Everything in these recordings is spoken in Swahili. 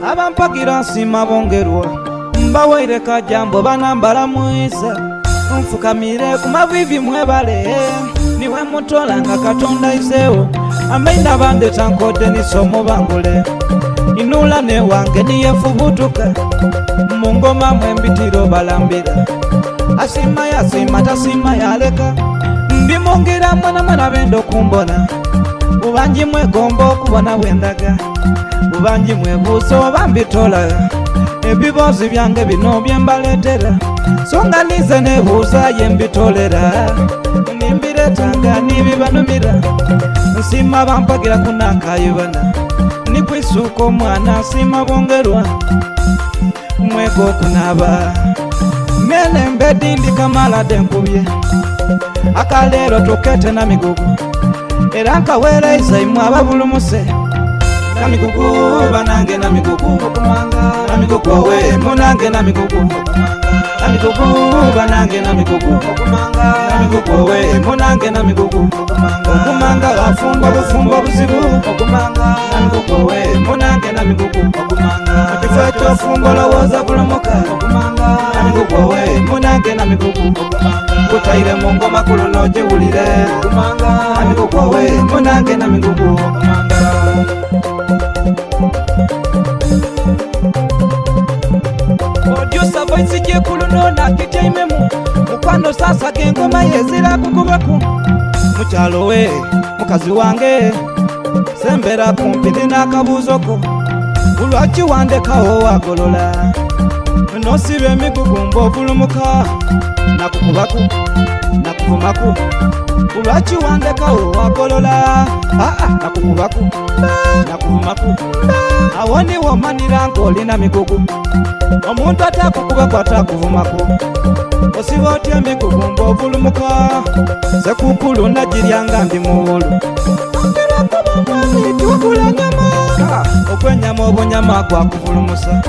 abampagira nsima bongerwa mbawaire kajambo banambala mwisa nfukamire ku mavivi mwebale niwe mutolanga katonda isewo amaina bande tankode nisomo bangule inula ne wange niyefubutuka mungoma mwembitiro balambira asima yasima tasima yaleka ndimongira mwana bendo kumbona ubanji mwegombo kubona bwendaga ubanji mwebuso bambitola ebibozi byange bino byembaletera songa nize nebuuza yembitolera nimbiretanga nibibanumira nsima bampagira kunakayibana nikwisuka omwana nsima bongerwa mwego kunaba mene mbedindi kamala denkubye akalero tokete na migugu era nkaweereza imwe ababulumuse na migugu banange na migugu okumanga na migugu we munange na migugu okumanga na migugu banange na migugu okumanga na migugu we munange na migugu okumanga afumba bufumba buzibu okumanga na migugu we munange na migugu okumanga kifeto fumba lowoza bulamuka okumanga na migugu we munange na migugu okumanga kutaire mungo makulu nojiwulire okumanga na migugu we munange na migugu okumanga Ojusa voice jekulu nona kitaimemu mukwano sasa kengoma yezira kukubaku muchalo we mukazi wange sembera kumpindi nakabuzoko ulwachi wandekawo wagolola nosibe emigugu mbovulumuka nakukubaku nakuvumaku ulwachi wandekawo wagolola nakukubaku nakuvumaku awoni womanira ngolina migugu omuntu atakukubaku atakuvumako osiba otya emigugu mbovulumuka sekukulu nagiryanga ndi muwulu okwenyama obunyama gwakuvulumusa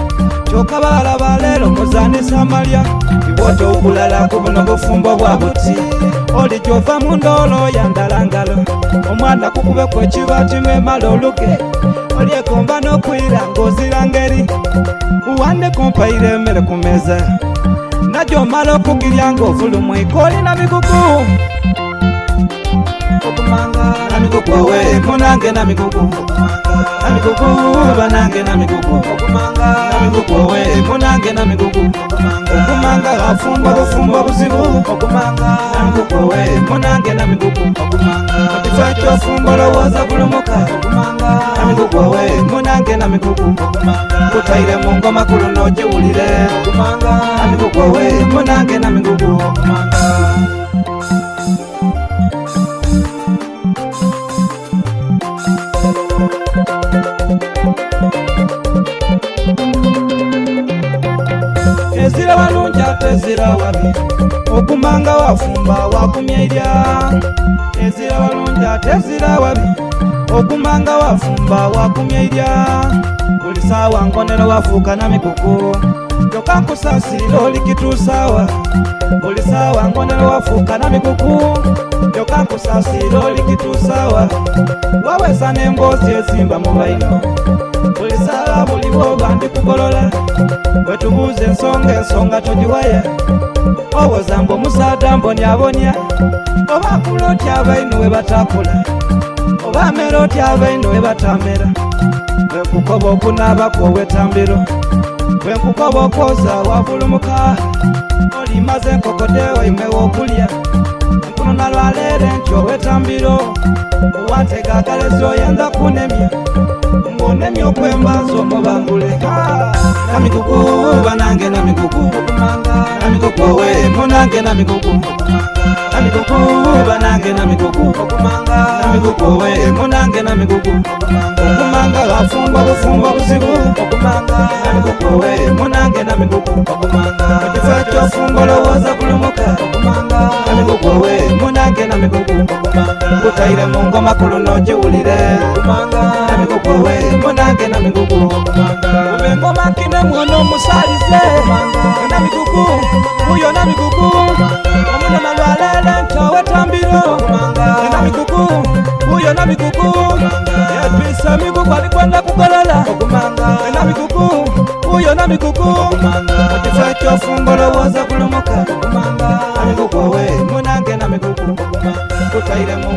kyokka balaba leero muzanisa amalya ibwote okulala ku buno bufumbo bwa buti oli gyova mu ndoolo yandalangalo omwana kukubeku ekibati mwemala oluge oli ekomba n'okwira ng'ozira ngeri uwande kompaire emmere ku meza najyo omala okugirya ng'ovulumu ikolina migugu okumanga na migugu we munange na migugu na migugu banange na migugu okumanga na migugu we munange na migugu okumanga afumba bufumba buzibu okumanga na migugu we munange na migugu okumanga kifeto fumba lowoza bulumuka okumanga na migugu we munange na migugu okumanga kutaire mungo makulu nojiwulire okumanga na migugu we munange na migugu okumanga ezira walungi ate ezira wabi okumanga wafumba wakumyairya ezira walungi ate ezira wabi okumanga wafumba wakumyairya buli sawa nkonero wafuuka na mikuku kyokka nkusasirira oli kituusawa buli sawa nkonero wafuuka na mikuku kyokka nkusasirira oli kituusawa wawesa n'emboozi ezimba mu baino buli sawa buli bwoba ndikugolola wetubuuza ensonga togiwaya owoza mbu omusaada mbonyabonya oba akula otya abaino we batakula oba amera otya abaino we batamera bwekukoba okunaabako ow'etambiro bwekukoba okwoza wavulumuka olimaze enkokodewo imwe w'okulya nkunona lwaleero enkyo ow'etambiro owantega agalezi oyenza kunemya ngonemya okwembaza omubangule na migugu banange na migugu okumanga na migugu we munange na migugu na migugu banange na migugu okumanga na migugu we munange na migugu okumanga bafumba bufumba buzibu okumanga na migugu we munange na migugu okumanga kifeto fumba lowoza bulumuka okumanga na migugu we munange na migugu okumanga kutaire mungo makulu nojiwulire okumanga na migugu we munange na migugu okumanga ubengoma kine mwono musalize na migugu uyo na migugu omuno na lwalele ntowe tambiro na migugu uyo na migugu yepisa migugu alikwenda kugolola okumanga namikuku uyo namikuku mukifo ekyofumba olowooza kulomoka okumanga namikuku we munange namikuku okumanga tutairemu